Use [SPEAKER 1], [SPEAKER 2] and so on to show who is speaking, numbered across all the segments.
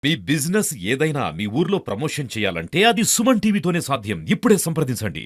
[SPEAKER 1] మీ business ఏదైనా మీ ఊర్లో promotion చేయాలంటే అది సుమన్ టీవీతోనే సాధ్యం. ఇప్పుడే సంప్రదించండి.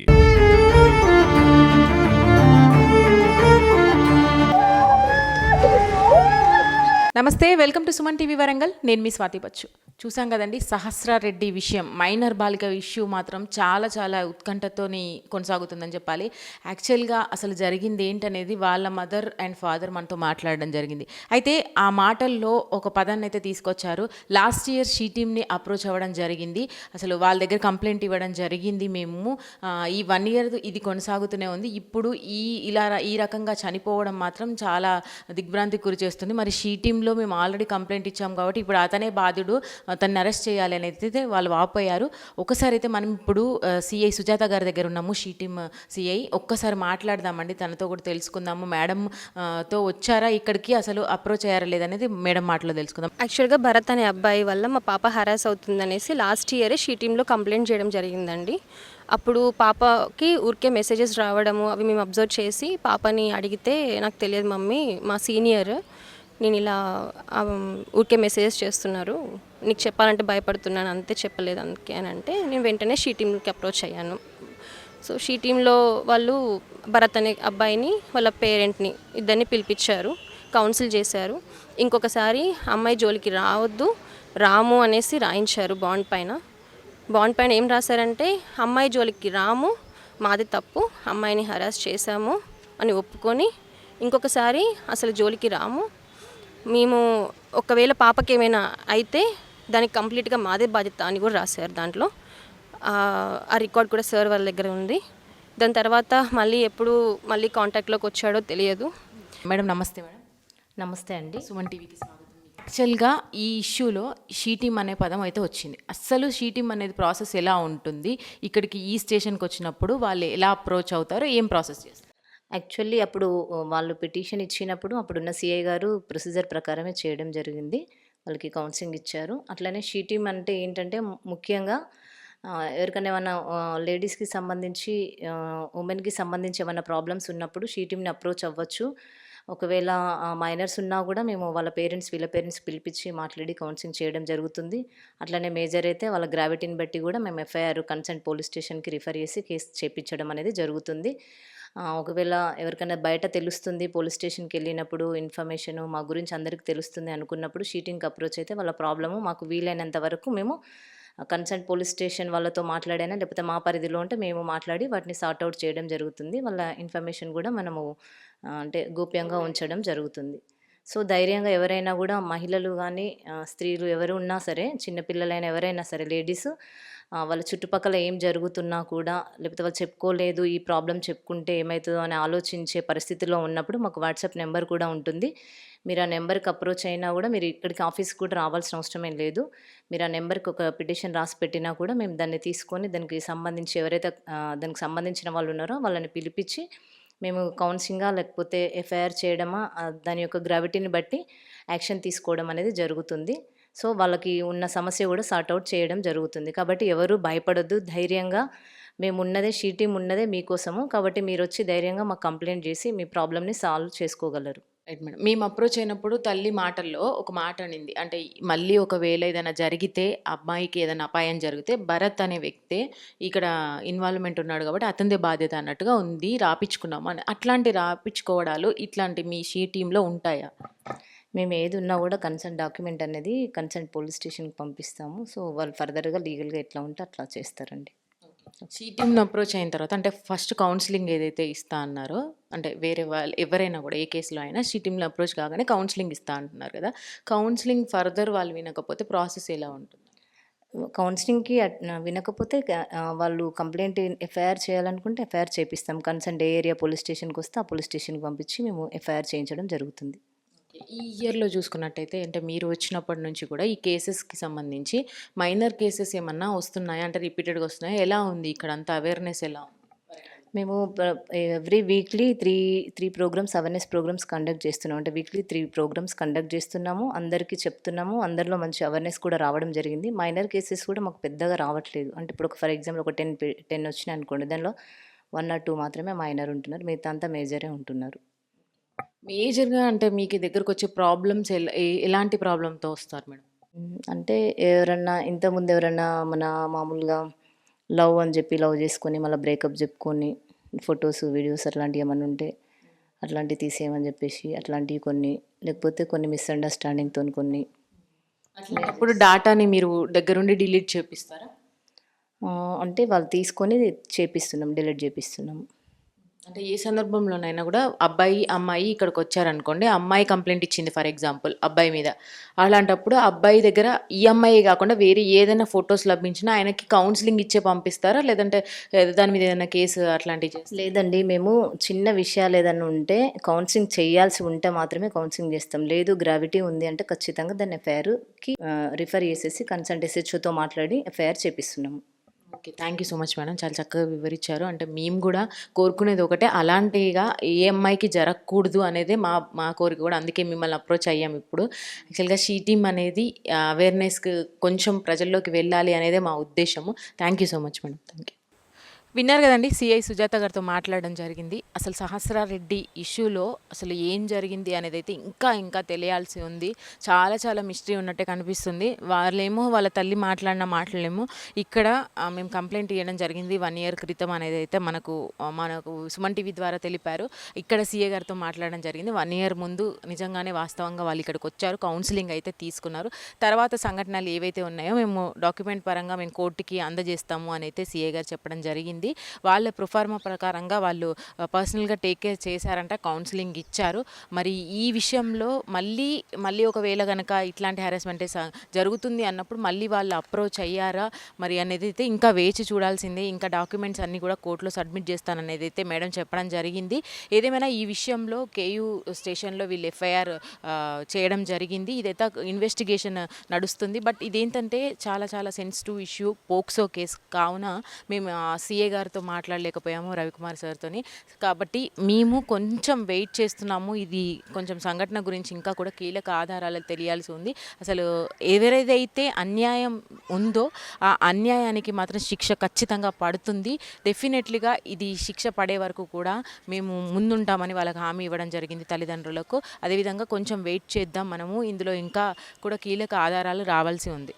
[SPEAKER 2] నమస్తే, welcome to Suman TV Warangal. నేను మీ స్వాతి బచ్చు. చూసాం కదండి, సహస్రారెడ్డి విషయం, మైనర్ బాలిక ఇష్యూ మాత్రం చాలా చాలా ఉత్కంఠతోని కొనసాగుతుందని చెప్పాలి. యాక్చువల్గా అసలు జరిగింది ఏంటనేది వాళ్ళ మదర్ అండ్ ఫాదర్ మనతో మాట్లాడడం జరిగింది. అయితే ఆ మాటల్లో ఒక పదాన్ని అయితే తీసుకొచ్చారు. లాస్ట్ ఇయర్ షీ టీమ్ని అప్రోచ్ అవ్వడం జరిగింది, అసలు వాళ్ళ దగ్గర కంప్లైంట్ ఇవ్వడం జరిగింది. మేము ఈ 1 ఇయర్ ఇది కొనసాగుతూనే ఉంది. ఇప్పుడు ఈ రకంగా చనిపోవడం మాత్రం చాలా దిగ్భ్రాంతికి గురి చేస్తుంది. మరి షీ టీంలో మేము ఆల్రెడీ కంప్లైంట్ ఇచ్చాం కాబట్టి ఇప్పుడు అతనే బాధ్యుడు, తనని అరెస్ట్ చేయాలి అనేది అయితే వాళ్ళు వాపోయారు. ఒకసారి అయితే మనం ఇప్పుడు సిఐ సుజాత గారి దగ్గర ఉన్నాము, షీ టీమ్ సిఐ. ఒక్కసారి మాట్లాడదామండి, తనతో కూడా తెలుసుకుందాము. మేడం తో వచ్చారా ఇక్కడికి, అసలు అప్రోచ్ అయ్యారా లేదనేది మేడం మాటలో తెలుసుకుందాం.
[SPEAKER 3] యాక్చువల్గా భరత్ అనే అబ్బాయి వల్ల మా పాప హరాస్ అవుతుందనేసి లాస్ట్ ఇయరే షీ టీంలో కంప్లైంట్ చేయడం జరిగిందండి. అప్పుడు పాపకి ఊరికే మెసేజెస్ రావడము అవి మేము అబ్జర్వ్ చేసి పాపని అడిగితే, నాకు తెలియదు మమ్మీ, మా సీనియర్, నేను ఇలా ఊరికే మెసేజెస్ చేస్తున్నారు, నీకు చెప్పాలంటే భయపడుతున్నాను, అంతే, చెప్పలేదు అందుకే అని అంటే, నేను వెంటనే షీ టీంకి అప్రోచ్ అయ్యాను. సో షీ టీంలో వాళ్ళు భరత్ అనే అబ్బాయిని వాళ్ళ పేరెంట్ని ఇద్దరిని పిలిపించారు, కౌన్సిల్ చేశారు. ఇంకొకసారి అమ్మాయి జోలికి రావద్దు, రాము అనేసి రాయించారు బాండ్ పైన. బాండ్ పైన ఏం రాశారంటే, అమ్మాయి జోలికి రాము, మాది తప్పు, అమ్మాయిని హరాస్ చేశాము అని ఒప్పుకొని, ఇంకొకసారి అసలు జోలికి రాము, మేము ఒకవేళ పాపకి ఏమైనా అయితే దానికి కంప్లీట్గా మాదే బాధ్యత అని కూడా రాశారు దాంట్లో. ఆ రికార్డ్ కూడా సార్ వాళ్ళ దగ్గర ఉంది. దాని తర్వాత మళ్ళీ కాంటాక్ట్లోకి వచ్చాడో తెలియదు.
[SPEAKER 2] మేడం నమస్తే. మేడం
[SPEAKER 4] నమస్తే అండి.
[SPEAKER 2] సుమన్ టీవీకి స్వాగతం. యాక్చువల్గా ఈ ఇష్యూలో షీ టీమ్ అనే పదం అయితే వచ్చింది. అస్సలు షీ టీమ్ అనేది ప్రాసెస్ ఎలా ఉంటుంది, ఇక్కడికి ఈ స్టేషన్కి వచ్చినప్పుడు వాళ్ళు ఎలా అప్రోచ్ అవుతారో, ఏం ప్రాసెస్ చేస్తారు?
[SPEAKER 4] యాక్చువల్లీ అప్పుడు వాళ్ళు పిటిషన్ ఇచ్చినప్పుడు అప్పుడున్న సిఐ గారు ప్రొసీజర్ ప్రకారమే చేయడం జరిగింది. వాళ్ళకి కౌన్సిలింగ్ ఇచ్చారు. అట్లనే షీ టీమ్ అంటే ఏంటంటే ముఖ్యంగా ఎవరికైనా ఏమన్నా లేడీస్‌కి సంబంధించి ఉమెన్‌కి సంబంధించి ఏమన్నా ప్రాబ్లమ్స్ ఉన్నప్పుడు షీ టీమ్‌ని అప్రోచ్ అవ్వచ్చు. ఒకవేళ మైనర్స్ ఉన్నా కూడా మేము వీళ్ళ పేరెంట్స్ పిలిపించి మాట్లాడి కౌన్సిలింగ్ చేయడం జరుగుతుంది. అట్లనే మేజర్ అయితే వాళ్ళ గ్రావిటీని బట్టి కూడా మేము ఎఫ్ఐఆర్ కన్సర్న్ పోలీస్ స్టేషన్‌కి రిఫర్ చేసి కేసు చేపించడం అనేది జరుగుతుంది. ఒకవేళ ఎవరికైనా బయట తెలుస్తుంది, పోలీస్ స్టేషన్‌కి వెళ్ళినప్పుడు ఇన్ఫర్మేషను మా గురించి అందరికి తెలుస్తుంది అనుకున్నప్పుడు షీ టీమ్‌కి అప్రోచ్ అయితే వాళ్ళ ప్రాబ్లము మాకు వీలైనంత వరకు మేము కన్సర్న్ పోలీస్ స్టేషన్ వాళ్ళతో మాట్లాడైనా, లేకపోతే మా పరిధిలో ఉంటే మేము మాట్లాడి వాటిని సార్ట్ అవుట్ చేయడం జరుగుతుంది. వాళ్ళ ఇన్ఫర్మేషన్ కూడా మనము అంటే గోప్యంగా ఉంచడం జరుగుతుంది. సో ధైర్యంగా ఎవరైనా కూడా మహిళలు గానీ, స్త్రీలు ఎవరు ఉన్నా సరే, చిన్న పిల్లలైనా ఎవరైనా సరే, లేడీస్ వాళ్ళ చుట్టుపక్కల ఏం జరుగుతున్నా కూడా, లేకపోతే వాళ్ళు చెప్పుకోలేదు, ఈ ప్రాబ్లమ్ చెప్పుకుంటే ఏమైతుందో అని ఆలోచించే పరిస్థితిలో ఉన్నప్పుడు మాకు వాట్సాప్ నెంబర్ కూడా ఉంటుంది. మీరు ఆ నెంబర్‌కి అప్రోచ్ అయినా కూడా మీరు ఇక్కడికి ఆఫీస్‌కి కూడా రావాల్సిన అవసరం ఏం లేదు. మీరు ఆ నెంబర్‌కి ఒక పిటిషన్ రాసి పెట్టినా కూడా మేము దాన్ని తీసుకొని దానికి సంబంధించి ఎవరైతే దానికి సంబంధించిన వాళ్ళు ఉన్నారో వాళ్ళని పిలిపించి మేము కౌన్సిలింగా లేకపోతే ఎఫ్ఐఆర్ చేయడమా, దాని యొక్క గ్రావిటీని బట్టి యాక్షన్ తీసుకోవడం అనేది జరుగుతుంది. సో వాళ్ళకి ఉన్న సమస్య కూడా సార్ట్ అవుట్ చేయడం జరుగుతుంది. కాబట్టి ఎవరు భయపడొద్దు, ధైర్యంగా మేమున్నదే, షీ టీమ్ ఉన్నదే మీకోసము. కాబట్టి మీరొచ్చి ధైర్యంగా మాకు కంప్లెయింట్ చేసి మీ ప్రాబ్లమ్‌ని సాల్వ్ చేసుకోగలరు.
[SPEAKER 2] Right madam. మేము అప్రోచ్ అయినప్పుడు తల్లి మాటల్లో ఒక మాట అనింది. అంటే మళ్ళీ ఒకవేళ ఏదైనా జరిగితే, అమ్మాయికి ఏదైనా అపాయం జరిగితే భరత్ అనే వ్యక్తే ఇక్కడ ఇన్వాల్వ్‌మెంట్ ఉన్నాడు కాబట్టి అతనిదే బాధ్యత అన్నట్టుగా ఉంది, రాపిచ్చుకున్నాము అని. అట్లాంటి రాపిచ్చుకోవడాలు ఇట్లాంటి మీ షీ టీమ్‌లో ఉంటాయా?
[SPEAKER 4] మేము ఏది ఉన్నా కూడా కన్సర్న్ డాక్యుమెంట్ అనేది కన్సర్న్ పోలీస్ స్టేషన్‌కి పంపిస్తాము. సో వాళ్ళు ఫర్దర్‌గా లీగల్‌గా ఎట్లా ఉంటే అట్లా చేస్తారండి.
[SPEAKER 2] షీ టీమ్‌ని అప్రోచ్ అయిన తర్వాత అంటే ఫస్ట్ కౌన్సిలింగ్ ఏదైతే ఇస్తా అన్నారో, అంటే వేరే వాళ్ళు ఎవరైనా కూడా ఏ కేసులో అయినా షీ టీమ్‌లో అప్రోచ్ కాగానే కౌన్సిలింగ్ ఇస్తా అంటున్నారు కదా! కౌన్సిలింగ్ ఫర్దర్ వాళ్ళు వినకపోతే ప్రాసెస్ ఎలా ఉంటుంది?
[SPEAKER 4] కౌన్సిలింగ్‌కి వినకపోతే వాళ్ళు కంప్లెయింట్ ఎఫ్ఐఆర్ చేయాలనుకుంటే ఎఫ్ఐఆర్ చేపిస్తాం. కన్సర్న్ ఏ ఏరియా పోలీస్ స్టేషన్‌కొస్తే ఆ పోలీస్ స్టేషన్‌కి పంపించి మేము ఎఫ్ఐఆర్ చేయించడం జరుగుతుంది.
[SPEAKER 2] ఈ ఇయర్‌లో చూసుకున్నట్టయితే, అంటే మీరు వచ్చినప్పటి నుంచి కూడా ఈ కేసెస్‌కి సంబంధించి మైనర్ కేసెస్ ఏమన్నా వస్తున్నాయా? అంటే రిపీటెడ్‌గా వస్తున్నాయా? ఎలా ఉంది ఇక్కడంతా అవేర్‌నెస్ ఎలా ఉంది?
[SPEAKER 4] మేము every weekly 3 programmes, awareness programmes conduct చేస్తున్నాం. అంటే వీక్లీ 3 ప్రోగ్రామ్స్ కండక్ట్ చేస్తున్నాము. అందరికీ చెప్తున్నాము. అందరిలో మంచి అవేర్‌నెస్ కూడా రావడం జరిగింది. మైనర్ కేసెస్ కూడా మాకు పెద్దగా రావట్లేదు. అంటే ఇప్పుడు ఫర్ ఎగ్జాంపుల్ ఒక 10 వచ్చినాయనుకోండి. దానిలో 1 ఆర్ 2 మాత్రమే మైనర్ ఉంటున్నారు. మిగతా అంతా మేజరే ఉంటున్నారు.
[SPEAKER 2] మేజర్‌గా అంటే మీకు దగ్గరకొచ్చే ప్రాబ్లమ్స్ ఎలాంటి ప్రాబ్లమ్‌తో వస్తారు మేడం?
[SPEAKER 4] అంటే ఎవరన్నా ఇంతకుముందు ఎవరన్నా మన మామూలుగా లవ్ అని చెప్పి లవ్ చేసుకొని మళ్ళీ బ్రేకప్ చెప్పుకొని ఫొటోస్, వీడియోస్ అట్లాంటివి ఏమన్నా ఉంటే అట్లాంటివి తీసేయమని చెప్పేసి అట్లాంటివి కొన్ని, లేకపోతే కొన్ని మిస్‌అండర్‌స్టాండింగ్‌తో కొన్ని.
[SPEAKER 2] అట్లాంటప్పుడు డాటాని మీరు దగ్గరుండి డిలీట్ చేపిస్తారా?
[SPEAKER 4] అంటే వాళ్ళు తీసుకొని చేపిస్తున్నాం. డిలీట్ చేపిస్తున్నాం.
[SPEAKER 2] అంటే ఏ సందర్భంలోనైనా కూడా అబ్బాయి, అమ్మాయి ఇక్కడికొచ్చారనుకోండి. అమ్మాయి కంప్లెయింట్ ఇచ్చింది ఫర్ ఎగ్జాంపుల్ అబ్బాయి మీద. అలాంటప్పుడు అబ్బాయి దగ్గర ఈ అమ్మాయే కాకుండా వేరే ఏదైనా ఫోటోస్ లభించినా ఆయనకి కౌన్సెలింగ్ ఇచ్చే పంపిస్తారా? లేదంటే దాని మీద ఏదైనా కేసు అట్లాంటివి చేస్తారా?
[SPEAKER 4] లేదండి. మేము చిన్న విషయాలు ఏదన్నా ఉంటే కౌన్సెలింగ్ చేయాల్సి ఉంటే మాత్రమే కౌన్సెలింగ్ చేస్తాం. లేదు గ్రావిటీ ఉంది అంటే ఖచ్చితంగా దాన్ని ఎఫ్ఐఆర్‌కి రిఫర్ చేసేసి కన్సర్న్ ఎస్‌హెచ్ఓతో మాట్లాడి ఎఫ్ఐఆర్ చేపిస్తున్నాము.
[SPEAKER 2] Okay. Thank you so much madam. చాలా చక్కగా వివరించారు. అంటే మేము గూడా కోరుకునేది ఒకటే, అలాంటివిగా ఏ అమ్మాయికి జరగకూడదు అనేదే మా మా కోరిక కూడా. అందుకే మిమ్మల్ని అప్రోచ్ అయ్యాము ఇప్పుడు. యాక్చువల్‌గా షీ టీమ్ అనేది అవేర్‌నెస్‌కి కొంచెం ప్రజల్లోకి వెళ్ళాలి అనేదే మా ఉద్దేశము. Thank you so much madam. Thank you. విన్నారు కదండి, సిఐ సుజాత గారితో మాట్లాడడం జరిగింది. అసలు సహస్రారెడ్డి ఇష్యూలో అసలు ఏం జరిగింది అనేది అయితే ఇంకా తెలియాల్సి ఉంది. చాలా మిస్టరీ ఉన్నట్టే కనిపిస్తుంది. వాళ్ళేమో వాళ్ళ తల్లి మాట్లాడిన మాటలేమో ఇక్కడ మేము కంప్లైంట్ ఇవ్వడం జరిగింది 1 ఇయర్ క్రితం అనేది అయితే మనకు సుమన్ టీవీ ద్వారా తెలిపారు. ఇక్కడ సిఐ గారితో మాట్లాడడం జరిగింది. 1 ఇయర్ ముందు నిజంగానే వాస్తవంగా వాళ్ళు ఇక్కడికి వచ్చారు, కౌన్సిలింగ్ అయితే తీసుకున్నారు. తర్వాత సంఘటనలు ఏవైతే ఉన్నాయో మేము డాక్యుమెంట్ పరంగా మేము కోర్టుకి అందజేస్తాము అని అయితే సిఐ గారు చెప్పడం జరిగింది. వాళ్ళ ప్రొఫార్మా ప్రకారంగా వాళ్ళు పర్సనల్గా టేక్ కేర్ చేశారంట, కౌన్సిలింగ్ ఇచ్చారు. మరి ఈ విషయంలో మళ్ళీ ఒకవేళ కనుక ఇట్లాంటి హెరాస్మెంటే జరుగుతుంది అన్నప్పుడు మళ్ళీ వాళ్ళు అప్రోచ్ అయ్యారా మరి అనేది అయితే ఇంకా వేచి చూడాల్సిందే. ఇంకా డాక్యుమెంట్స్ అన్నీ కూడా కోర్టులో సబ్మిట్ చేస్తాననేది అయితే మేడం చెప్పడం జరిగింది. ఏదేమైనా ఈ విషయంలో కేయూ స్టేషన్లో వీళ్ళు ఎఫ్ఐఆర్ చేయడం జరిగింది. ఇదైతే ఇన్వెస్టిగేషన్ నడుస్తుంది. బట్ ఇదేంటంటే చాలా సెన్సిటివ్ ఇష్యూ, పోక్సో కేసు కావున మేము సిఏ గారితో మాట్లాడలేకపోయాము, రవికుమార్ సార్తోని. కాబట్టి మేము కొంచెం వెయిట్ చేస్తున్నాము. ఇది కొంచెం సంఘటన గురించి ఇంకా కూడా కీలక ఆధారాలు తెలియాల్సి ఉంది. అసలు ఎవరిదైతే అన్యాయం ఉందో ఆ అన్యాయానికి మాత్రం శిక్ష ఖచ్చితంగా పడుతుంది. డెఫినెట్లీగా ఇది శిక్ష పడే వరకు కూడా మేము ముందుంటామని వాళ్ళకి హామీ ఇవ్వడం జరిగింది తల్లిదండ్రులకు. అదేవిధంగా కొంచెం వెయిట్ చేద్దాం మనము. ఇందులో ఇంకా కూడా కీలక ఆధారాలు రావాల్సి ఉంది.